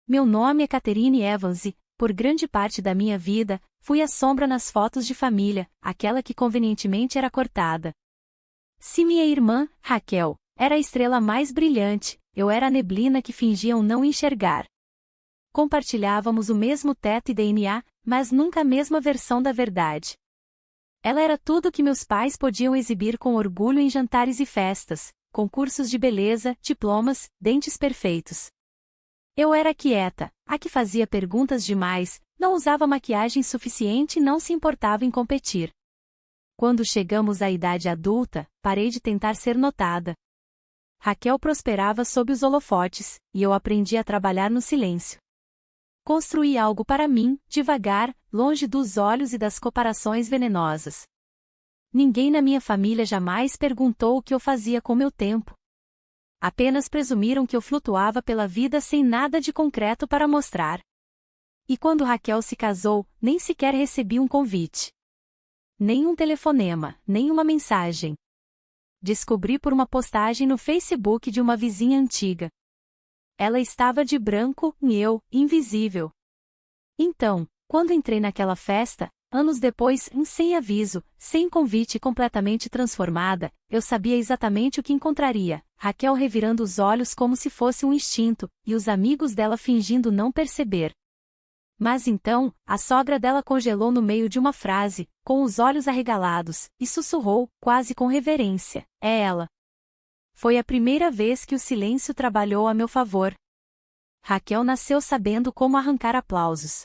meu nome é Catherine Evans e, por grande parte da minha vida, fui a sombra nas fotos de família, aquela que convenientemente era cortada. Se minha irmã, Raquel, era a estrela mais brilhante, eu era a neblina que fingiam não enxergar. Compartilhávamos o mesmo teto e DNA, mas nunca a mesma versão da verdade. Ela era tudo o que meus pais podiam exibir com orgulho em jantares e festas, concursos de beleza, diplomas, dentes perfeitos. Eu era quieta, a que fazia perguntas demais, não usava maquiagem suficiente e não se importava em competir. Quando chegamos à idade adulta, parei de tentar ser notada. Raquel prosperava sob os holofotes, e eu aprendi a trabalhar no silêncio. Construí algo para mim, devagar, longe dos olhos e das comparações venenosas. Ninguém na minha família jamais perguntou o que eu fazia com meu tempo. Apenas presumiram que eu flutuava pela vida sem nada de concreto para mostrar. E quando Raquel se casou, nem sequer recebi um convite. Nem um telefonema, nem uma mensagem. Descobri por uma postagem no Facebook de uma vizinha antiga. Ela estava de branco e eu, invisível. Então, quando entrei naquela festa, anos depois, sem aviso, sem convite e completamente transformada, eu sabia exatamente o que encontraria: Raquel revirando os olhos como se fosse um instinto, e os amigos dela fingindo não perceber. Mas então, a sogra dela congelou no meio de uma frase, com os olhos arregalados, e sussurrou, quase com reverência: "É ela." Foi a primeira vez que o silêncio trabalhou a meu favor. Raquel nasceu sabendo como arrancar aplausos.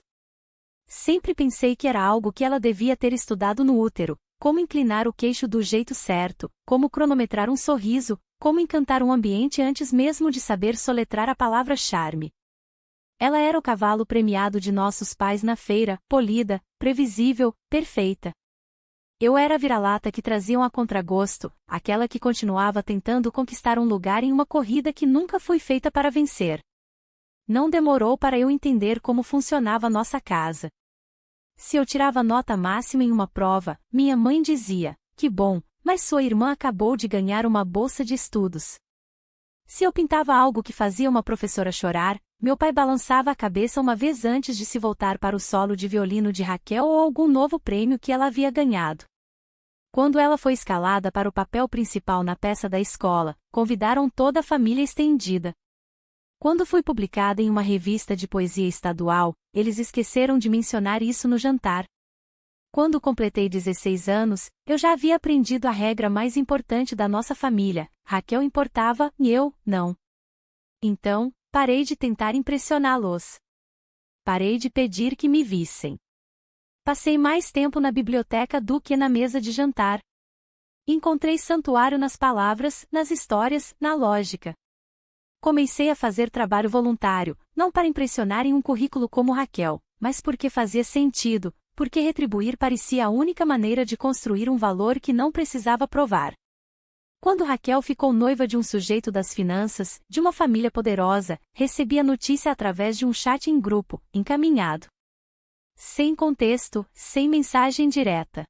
Sempre pensei que era algo que ela devia ter estudado no útero, como inclinar o queixo do jeito certo, como cronometrar um sorriso, como encantar um ambiente antes mesmo de saber soletrar a palavra charme. Ela era o cavalo premiado de nossos pais na feira, polida, previsível, perfeita. Eu era a vira-lata que traziam a contragosto, aquela que continuava tentando conquistar um lugar em uma corrida que nunca foi feita para vencer. Não demorou para eu entender como funcionava nossa casa. Se eu tirava nota máxima em uma prova, minha mãe dizia: "Que bom, mas sua irmã acabou de ganhar uma bolsa de estudos." Se eu pintava algo que fazia uma professora chorar, meu pai balançava a cabeça uma vez antes de se voltar para o solo de violino de Raquel ou algum novo prêmio que ela havia ganhado. Quando ela foi escalada para o papel principal na peça da escola, convidaram toda a família estendida. Quando fui publicada em uma revista de poesia estadual, eles esqueceram de mencionar isso no jantar. Quando completei 16 anos, eu já havia aprendido a regra mais importante da nossa família: Raquel importava e eu, não. Então, parei de tentar impressioná-los. Parei de pedir que me vissem. Passei mais tempo na biblioteca do que na mesa de jantar. Encontrei santuário nas palavras, nas histórias, na lógica. Comecei a fazer trabalho voluntário, não para impressionar em um currículo como Raquel, mas porque fazia sentido, porque retribuir parecia a única maneira de construir um valor que não precisava provar. Quando Raquel ficou noiva de um sujeito das finanças, de uma família poderosa, recebi a notícia através de um chat em grupo, encaminhado. Sem contexto, sem mensagem direta.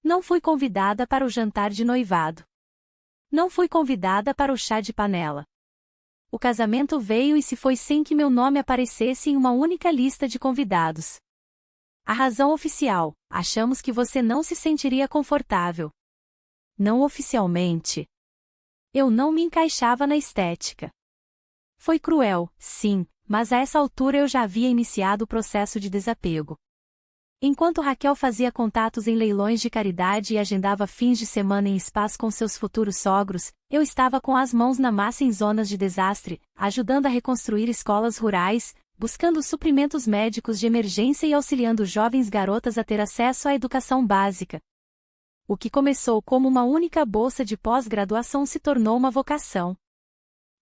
Não fui convidada para o jantar de noivado. Não fui convidada para o chá de panela. O casamento veio e se foi sem que meu nome aparecesse em uma única lista de convidados. A razão oficial: achamos que você não se sentiria confortável. Não oficialmente. Eu não me encaixava na estética. Foi cruel, sim, mas a essa altura eu já havia iniciado o processo de desapego. Enquanto Raquel fazia contatos em leilões de caridade e agendava fins de semana em spas com seus futuros sogros, eu estava com as mãos na massa em zonas de desastre, ajudando a reconstruir escolas rurais, buscando suprimentos médicos de emergência e auxiliando jovens garotas a ter acesso à educação básica. O que começou como uma única bolsa de pós-graduação se tornou uma vocação.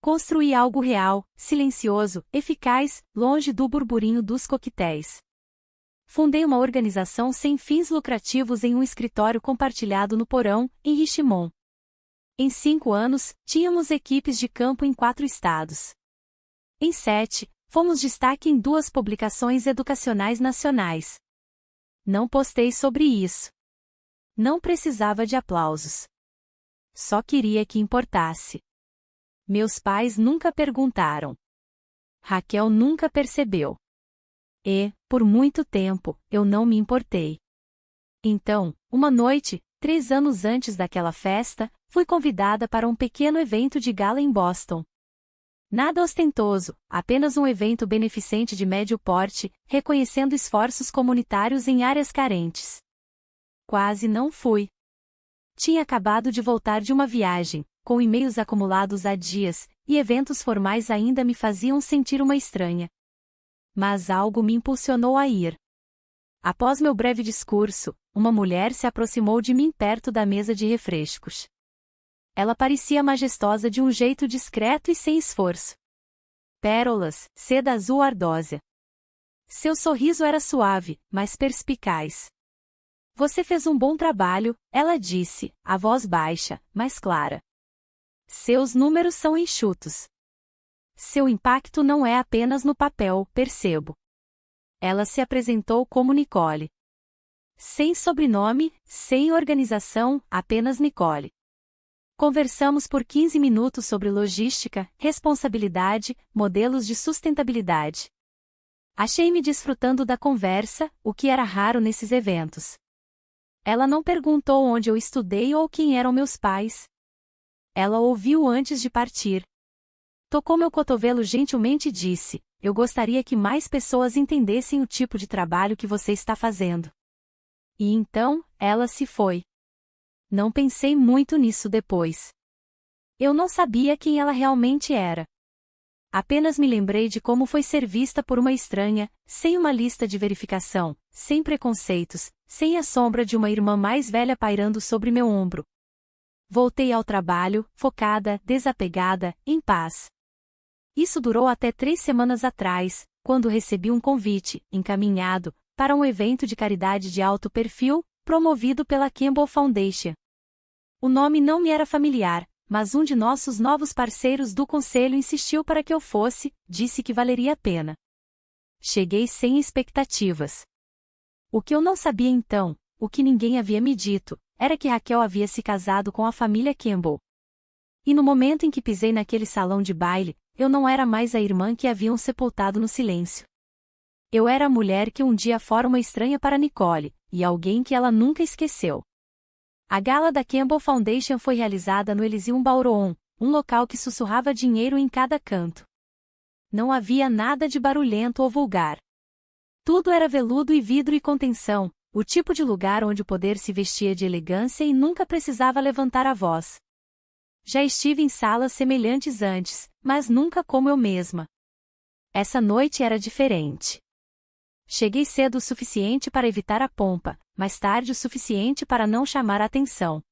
Construí algo real, silencioso, eficaz, longe do burburinho dos coquetéis. Fundei uma organização sem fins lucrativos em um escritório compartilhado no porão, em Richmond. Em 5 anos, tínhamos equipes de campo em 4 estados. Em 7, fomos destaque em 2 publicações educacionais nacionais. Não postei sobre isso. Não precisava de aplausos. Só queria que importasse. Meus pais nunca perguntaram. Raquel nunca percebeu. E, por muito tempo, eu não me importei. Então, uma noite, 3 anos antes daquela festa, fui convidada para um pequeno evento de gala em Boston. Nada ostentoso, apenas um evento beneficente de médio porte, reconhecendo esforços comunitários em áreas carentes. Quase não fui. Tinha acabado de voltar de uma viagem, com e-mails acumulados há dias, e eventos formais ainda me faziam sentir uma estranha. Mas algo me impulsionou a ir. Após meu breve discurso, uma mulher se aproximou de mim perto da mesa de refrescos. Ela parecia majestosa de um jeito discreto e sem esforço. Pérolas, seda azul ardósia. Seu sorriso era suave, mas perspicaz. Você fez um bom trabalho, ela disse, a voz baixa, mas clara. Seus números são enxutos. Seu impacto não é apenas no papel, percebo. Ela se apresentou como Nicole. Sem sobrenome, sem organização, apenas Nicole. Conversamos por 15 minutos sobre logística, responsabilidade, modelos de sustentabilidade. Achei-me desfrutando da conversa, o que era raro nesses eventos. Ela não perguntou onde eu estudei ou quem eram meus pais. Ela ouviu antes de partir. Tocou meu cotovelo gentilmente e disse: eu gostaria que mais pessoas entendessem o tipo de trabalho que você está fazendo. E então, ela se foi. Não pensei muito nisso depois. Eu não sabia quem ela realmente era. Apenas me lembrei de como foi ser vista por uma estranha, sem uma lista de verificação, sem preconceitos, sem a sombra de uma irmã mais velha pairando sobre meu ombro. Voltei ao trabalho, focada, desapegada, em paz. Isso durou até 3 semanas atrás, quando recebi um convite, encaminhado, para um evento de caridade de alto perfil, promovido pela Campbell Foundation. O nome não me era familiar, mas um de nossos novos parceiros do conselho insistiu para que eu fosse, disse que valeria a pena. Cheguei sem expectativas. O que eu não sabia então, o que ninguém havia me dito, era que Raquel havia se casado com a família Campbell. E no momento em que pisei naquele salão de baile, eu não era mais a irmã que haviam sepultado no silêncio. Eu era a mulher que um dia fora uma estranha para Nicole, e alguém que ela nunca esqueceu. A gala da Campbell Foundation foi realizada no Elysium Ballroom, um local que sussurrava dinheiro em cada canto. Não havia nada de barulhento ou vulgar. Tudo era veludo e vidro e contenção, o tipo de lugar onde o poder se vestia de elegância e nunca precisava levantar a voz. Já estive em salas semelhantes antes, mas nunca como eu mesma. Essa noite era diferente. Cheguei cedo o suficiente para evitar a pompa, mas tarde o suficiente para não chamar a atenção.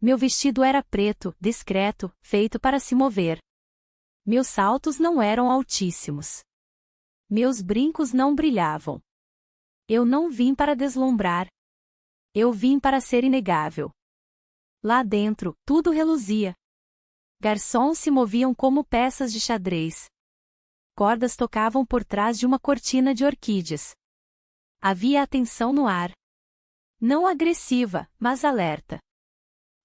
Meu vestido era preto, discreto, feito para se mover. Meus saltos não eram altíssimos. Meus brincos não brilhavam. Eu não vim para deslumbrar. Eu vim para ser inegável. Lá dentro, tudo reluzia. Garçons se moviam como peças de xadrez. Cordas tocavam por trás de uma cortina de orquídeas. Havia atenção no ar. Não agressiva, mas alerta.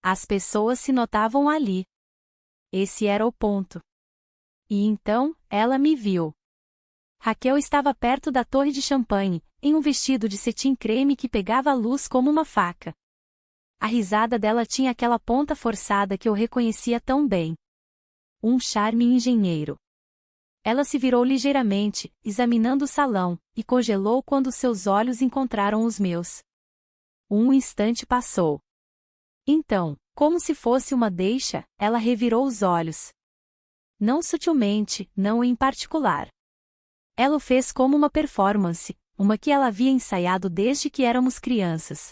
As pessoas se notavam ali. Esse era o ponto. E então, ela me viu. Raquel estava perto da torre de champanhe, em um vestido de cetim creme que pegava a luz como uma faca. A risada dela tinha aquela ponta forçada que eu reconhecia tão bem. Um charme engenheiro. Ela se virou ligeiramente, examinando o salão, e congelou quando seus olhos encontraram os meus. Um instante passou. Então, como se fosse uma deixa, ela revirou os olhos. Não sutilmente, não em particular. Ela o fez como uma performance, uma que ela havia ensaiado desde que éramos crianças.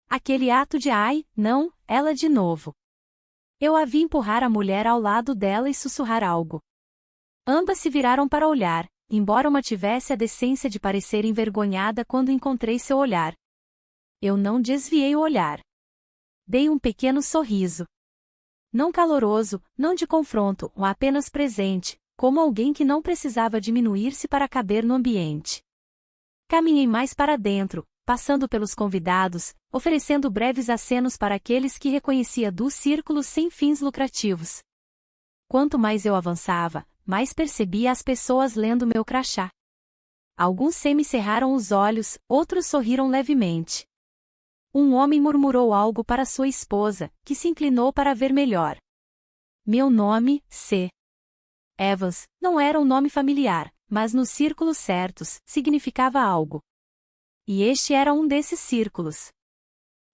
Aquele ato de ai, não, ela de novo. Eu a vi empurrar a mulher ao lado dela e sussurrar algo. Ambas se viraram para olhar, embora uma tivesse a decência de parecer envergonhada quando encontrei seu olhar. Eu não desviei o olhar. Dei um pequeno sorriso. Não caloroso, não de confronto, apenas presente, como alguém que não precisava diminuir-se para caber no ambiente. Caminhei mais para dentro, passando pelos convidados, oferecendo breves acenos para aqueles que reconhecia dos círculos sem fins lucrativos. Quanto mais eu avançava, mais percebia as pessoas lendo meu crachá. Alguns semicerraram os olhos, outros sorriram levemente. Um homem murmurou algo para sua esposa, que se inclinou para ver melhor. Meu nome, C. Evans, não era um nome familiar, mas nos círculos certos, significava algo. E este era um desses círculos.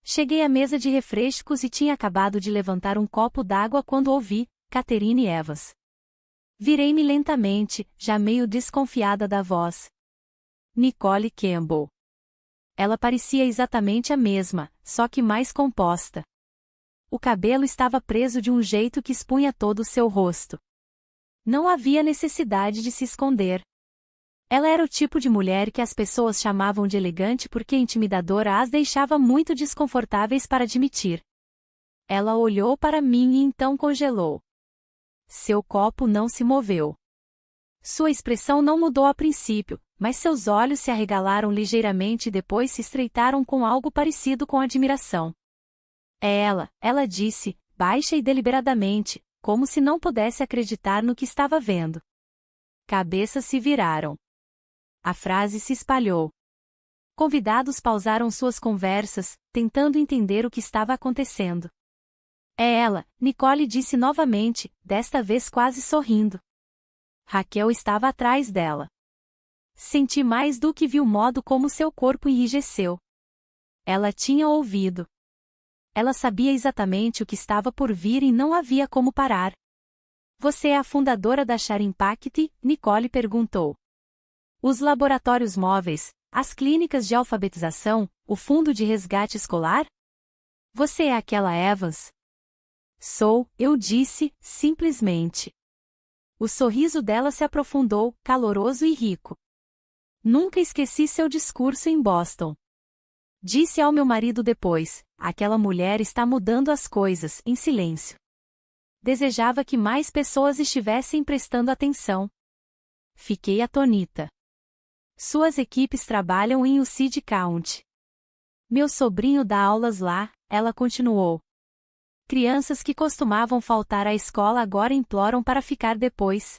Cheguei à mesa de refrescos e tinha acabado de levantar um copo d'água quando ouvi, Catherine Evans. Virei-me lentamente, já meio desconfiada da voz. Nicole Campbell. Ela parecia exatamente a mesma, só que mais composta. O cabelo estava preso de um jeito que expunha todo o seu rosto. Não havia necessidade de se esconder. Ela era o tipo de mulher que as pessoas chamavam de elegante porque intimidadora as deixava muito desconfortáveis para admitir. Ela olhou para mim e então congelou. Seu copo não se moveu. Sua expressão não mudou a princípio, mas seus olhos se arregalaram ligeiramente e depois se estreitaram com algo parecido com admiração. É ela disse, baixa e deliberadamente, como se não pudesse acreditar no que estava vendo. Cabeças se viraram. A frase se espalhou. Convidados pausaram suas conversas, tentando entender o que estava acontecendo. É ela, Nicole disse novamente, desta vez quase sorrindo. Raquel estava atrás dela. Senti mais do que vi o modo como seu corpo enrijeceu. Ela tinha ouvido. Ela sabia exatamente o que estava por vir e não havia como parar. Você é a fundadora da Share Impact? Nicole perguntou. Os laboratórios móveis, as clínicas de alfabetização, o fundo de resgate escolar? Você é aquela Evans? Sou, eu disse, simplesmente. O sorriso dela se aprofundou, caloroso e rico. Nunca esqueci seu discurso em Boston. Disse ao meu marido depois, aquela mulher está mudando as coisas, em silêncio. Desejava que mais pessoas estivessem prestando atenção. Fiquei atônita. Suas equipes trabalham em UCD County. Meu sobrinho dá aulas lá, ela continuou. Crianças que costumavam faltar à escola agora imploram para ficar depois.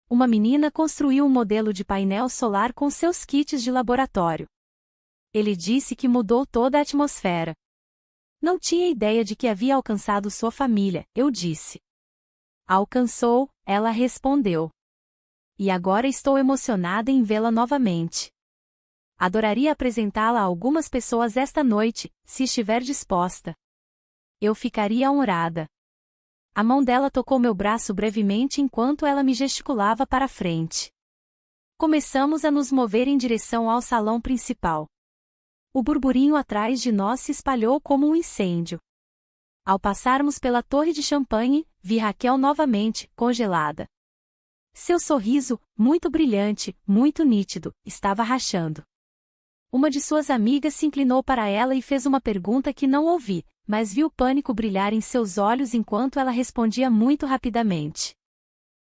Uma menina construiu um modelo de painel solar com seus kits de laboratório. Ele disse que mudou toda a atmosfera. Não tinha ideia de que havia alcançado sua família, eu disse. Alcançou, ela respondeu. E agora estou emocionada em vê-la novamente. Adoraria apresentá-la a algumas pessoas esta noite, se estiver disposta. Eu ficaria honrada. A mão dela tocou meu braço brevemente enquanto ela me gesticulava para frente. Começamos a nos mover em direção ao salão principal. O burburinho atrás de nós se espalhou como um incêndio. Ao passarmos pela torre de champanhe, vi Raquel novamente, congelada. Seu sorriso, muito brilhante, muito nítido, estava rachando. Uma de suas amigas se inclinou para ela e fez uma pergunta que não ouvi, mas vi o pânico brilhar em seus olhos enquanto ela respondia muito rapidamente.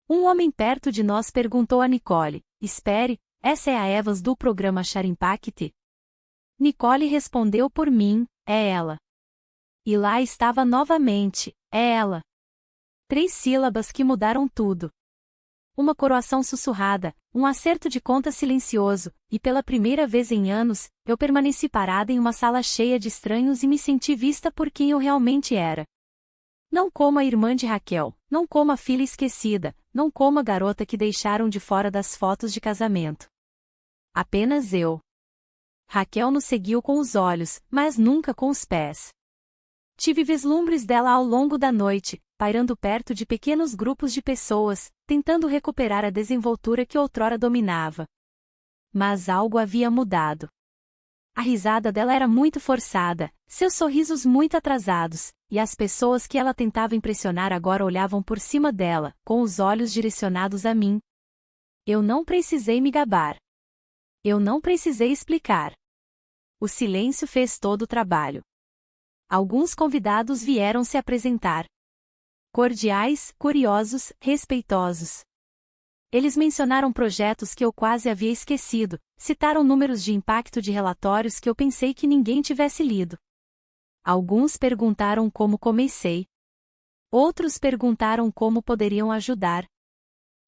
Um homem perto de nós perguntou a Nicole, espere, essa é a Evans do programa Share Impact? Nicole respondeu por mim, é ela. E lá estava novamente, é ela. 3 sílabas que mudaram tudo. Uma coroação sussurrada, um acerto de conta silencioso, e pela primeira vez em anos, eu permaneci parada em uma sala cheia de estranhos e me senti vista por quem eu realmente era. Não como a irmã de Raquel, não como a filha esquecida, não como a garota que deixaram de fora das fotos de casamento. Apenas eu. Raquel nos seguiu com os olhos, mas nunca com os pés. Tive vislumbres dela ao longo da noite, pairando perto de pequenos grupos de pessoas, tentando recuperar a desenvoltura que outrora dominava. Mas algo havia mudado. A risada dela era muito forçada, seus sorrisos muito atrasados, e as pessoas que ela tentava impressionar agora olhavam por cima dela, com os olhos direcionados a mim. Eu não precisei me gabar. Eu não precisei explicar. O silêncio fez todo o trabalho. Alguns convidados vieram se apresentar. Cordiais, curiosos, respeitosos. Eles mencionaram projetos que eu quase havia esquecido, citaram números de impacto de relatórios que eu pensei que ninguém tivesse lido. Alguns perguntaram como comecei. Outros perguntaram como poderiam ajudar.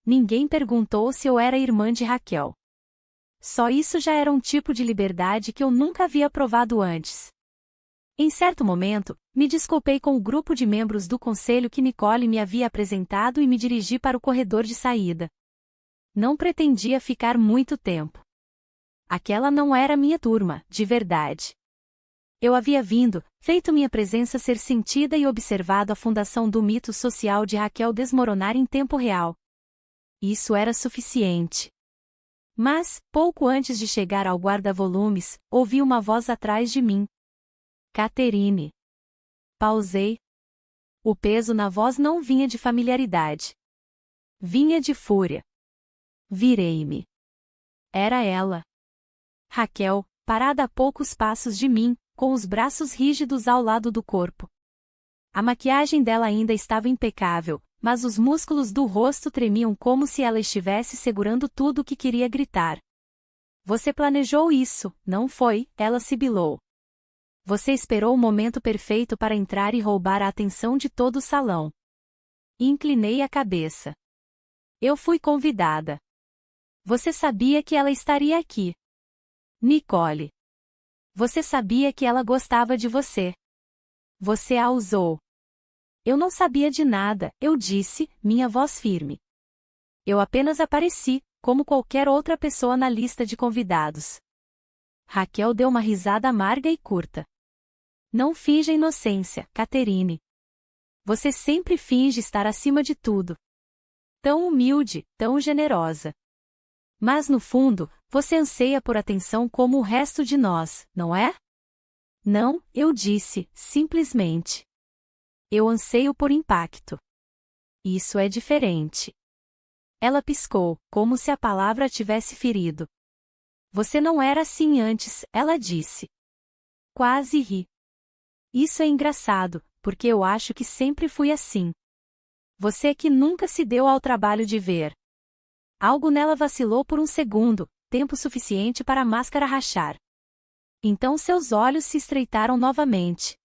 Ninguém perguntou se eu era irmã de Raquel. Só isso já era um tipo de liberdade que eu nunca havia provado antes. Em certo momento, me desculpei com o grupo de membros do conselho que Nicole me havia apresentado e me dirigi para o corredor de saída. Não pretendia ficar muito tempo. Aquela não era minha turma, de verdade. Eu havia vindo, feito minha presença ser sentida e observado a fundação do mito social de Raquel desmoronar em tempo real. Isso era suficiente. Mas, pouco antes de chegar ao guarda-volumes, ouvi uma voz atrás de mim. Catherine. Pausei. O peso na voz não vinha de familiaridade. Vinha de fúria. Virei-me. Era ela. Raquel, parada a poucos passos de mim, com os braços rígidos ao lado do corpo. A maquiagem dela ainda estava impecável, mas os músculos do rosto tremiam como se ela estivesse segurando tudo o que queria gritar. Você planejou isso, não foi? Ela sibilou. Você esperou o momento perfeito para entrar e roubar a atenção de todo o salão. Inclinei a cabeça. Eu fui convidada. Você sabia que ela estaria aqui. Nicole. Você sabia que ela gostava de você. Você a usou. Eu não sabia de nada, eu disse, minha voz firme. Eu apenas apareci, como qualquer outra pessoa na lista de convidados. Raquel deu uma risada amarga e curta. Não finja inocência, Catherine. Você sempre finge estar acima de tudo. Tão humilde, tão generosa. Mas no fundo, você anseia por atenção como o resto de nós, não é? Não, eu disse, simplesmente. Eu anseio por impacto. Isso é diferente. Ela piscou, como se a palavra a tivesse ferido. Você não era assim antes, ela disse. Quase ri. Isso é engraçado, porque eu acho que sempre fui assim. Você que nunca se deu ao trabalho de ver. Algo nela vacilou por um segundo, tempo suficiente para a máscara rachar. Então seus olhos se estreitaram novamente.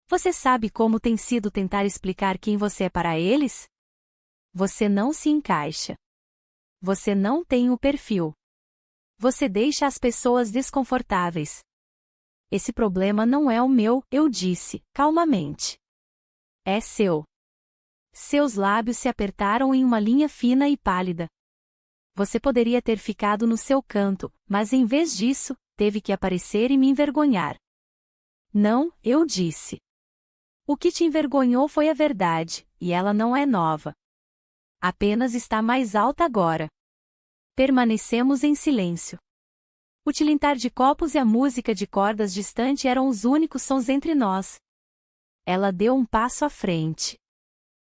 Você sabe como tem sido tentar explicar quem você é para eles? Você não se encaixa. Você não tem o perfil. Você deixa as pessoas desconfortáveis. Esse problema não é o meu, eu disse, calmamente. É seu. Seus lábios se apertaram em uma linha fina e pálida. Você poderia ter ficado no seu canto, mas em vez disso, teve que aparecer e me envergonhar. Não, eu disse. O que te envergonhou foi a verdade, e ela não é nova. Apenas está mais alta agora. Permanecemos em silêncio. O tilintar de copos e a música de cordas distante eram os únicos sons entre nós. Ela deu um passo à frente.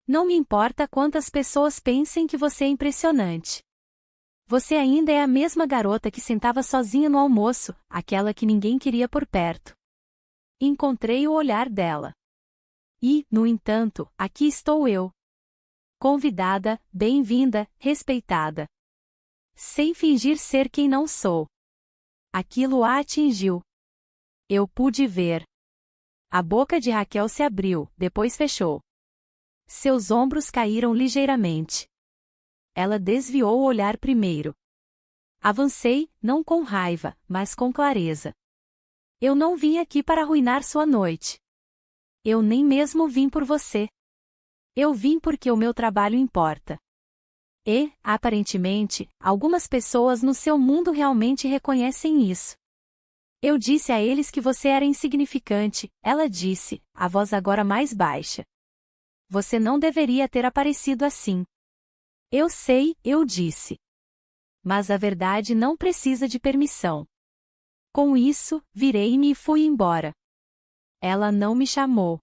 Não me importa quantas pessoas pensem que você é impressionante. Você ainda é a mesma garota que sentava sozinha no almoço, aquela que ninguém queria por perto. Encontrei o olhar dela. E, no entanto, aqui estou eu. Convidada, bem-vinda, respeitada. Sem fingir ser quem não sou. Aquilo a atingiu. Eu pude ver. A boca de Raquel se abriu, depois fechou. Seus ombros caíram ligeiramente. Ela desviou o olhar primeiro. Avancei, não com raiva, mas com clareza. Eu não vim aqui para arruinar sua noite. Eu nem mesmo vim por você. Eu vim porque o meu trabalho importa. E, aparentemente, algumas pessoas no seu mundo realmente reconhecem isso. Eu disse a eles que você era insignificante, ela disse, a voz agora mais baixa. Você não deveria ter aparecido assim. Eu sei, eu disse. Mas a verdade não precisa de permissão. Com isso, virei-me e fui embora. Ela não me chamou.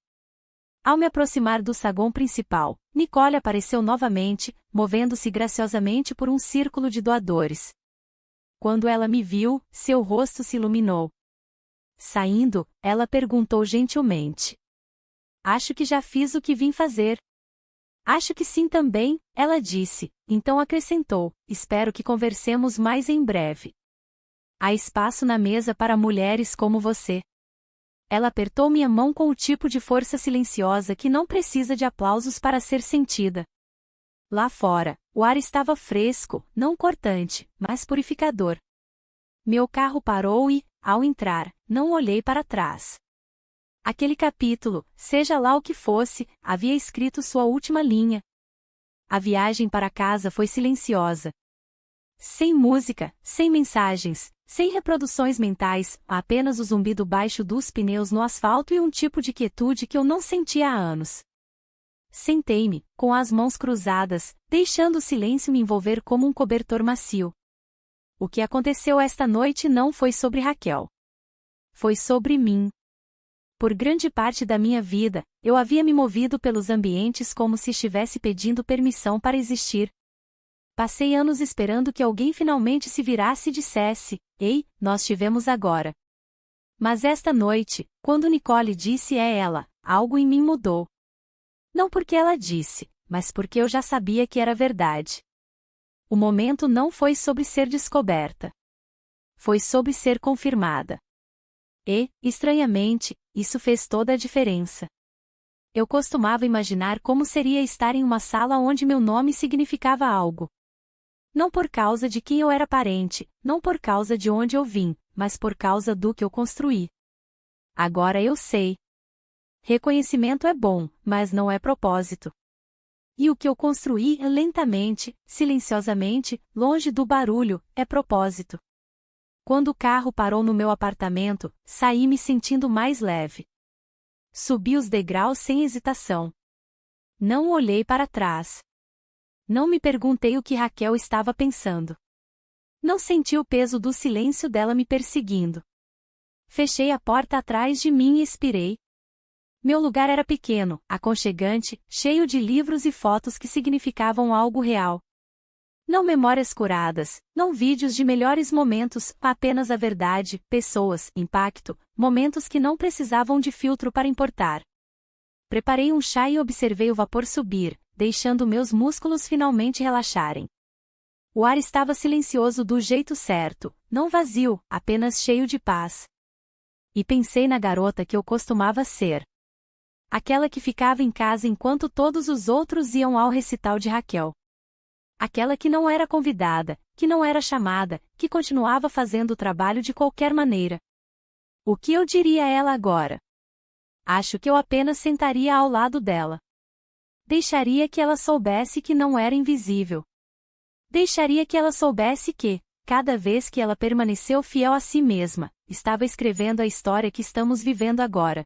Ao me aproximar do saguão principal, Nicole apareceu novamente, movendo-se graciosamente por um círculo de doadores. Quando ela me viu, seu rosto se iluminou. Saindo, ela perguntou gentilmente. Acho que já fiz o que vim fazer. Acho que sim também, ela disse, então acrescentou, espero que conversemos mais em breve. Há espaço na mesa para mulheres como você. Ela apertou minha mão com o tipo de força silenciosa que não precisa de aplausos para ser sentida. Lá fora, o ar estava fresco, não cortante, mas purificador. Meu carro parou e, ao entrar, não olhei para trás. Aquele capítulo, seja lá o que fosse, havia escrito sua última linha. A viagem para casa foi silenciosa. Sem música, sem mensagens, sem reproduções mentais, apenas o zumbido baixo dos pneus no asfalto e um tipo de quietude que eu não sentia há anos. Sentei-me, com as mãos cruzadas, deixando o silêncio me envolver como um cobertor macio. O que aconteceu esta noite não foi sobre Raquel. Foi sobre mim. Por grande parte da minha vida, eu havia me movido pelos ambientes como se estivesse pedindo permissão para existir. Passei anos esperando que alguém finalmente se virasse e dissesse: "Ei, nós tivemos agora." Mas esta noite, quando Nicole disse "é ela", algo em mim mudou. Não porque ela disse, mas porque eu já sabia que era verdade. O momento não foi sobre ser descoberta. Foi sobre ser confirmada. E, estranhamente, isso fez toda a diferença. Eu costumava imaginar como seria estar em uma sala onde meu nome significava algo. Não por causa de quem eu era parente, não por causa de onde eu vim, mas por causa do que eu construí. Agora eu sei. Reconhecimento é bom, mas não é propósito. E o que eu construí lentamente, silenciosamente, longe do barulho, é propósito. Quando o carro parou no meu apartamento, saí me sentindo mais leve. Subi os degraus sem hesitação. Não olhei para trás. Não me perguntei o que Raquel estava pensando. Não senti o peso do silêncio dela me perseguindo. Fechei a porta atrás de mim e expirei. Meu lugar era pequeno, aconchegante, cheio de livros e fotos que significavam algo real. Não memórias curadas, não vídeos de melhores momentos, apenas a verdade, pessoas, impacto, momentos que não precisavam de filtro para importar. Preparei um chá e observei o vapor subir, deixando meus músculos finalmente relaxarem. O ar estava silencioso do jeito certo, não vazio, apenas cheio de paz. E pensei na garota que eu costumava ser. Aquela que ficava em casa enquanto todos os outros iam ao recital de Raquel. Aquela que não era convidada, que não era chamada, que continuava fazendo o trabalho de qualquer maneira. O que eu diria a ela agora? Acho que eu apenas sentaria ao lado dela. Deixaria que ela soubesse que não era invisível. Deixaria que ela soubesse que, cada vez que ela permaneceu fiel a si mesma, estava escrevendo a história que estamos vivendo agora.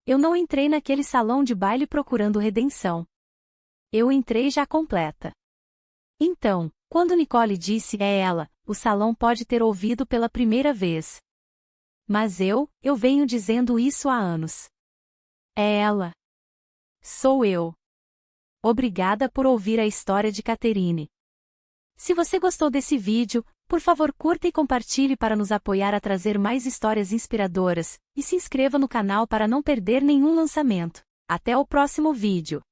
Eu não entrei naquele salão de baile procurando redenção. Eu entrei já completa. Então, quando Nicole disse "é ela", o salão pode ter ouvido pela primeira vez. Mas eu venho dizendo isso há anos. É ela. Sou eu. Obrigada por ouvir a história de Catherine. Se você gostou desse vídeo, por favor curta e compartilhe para nos apoiar a trazer mais histórias inspiradoras, e se inscreva no canal para não perder nenhum lançamento. Até o próximo vídeo.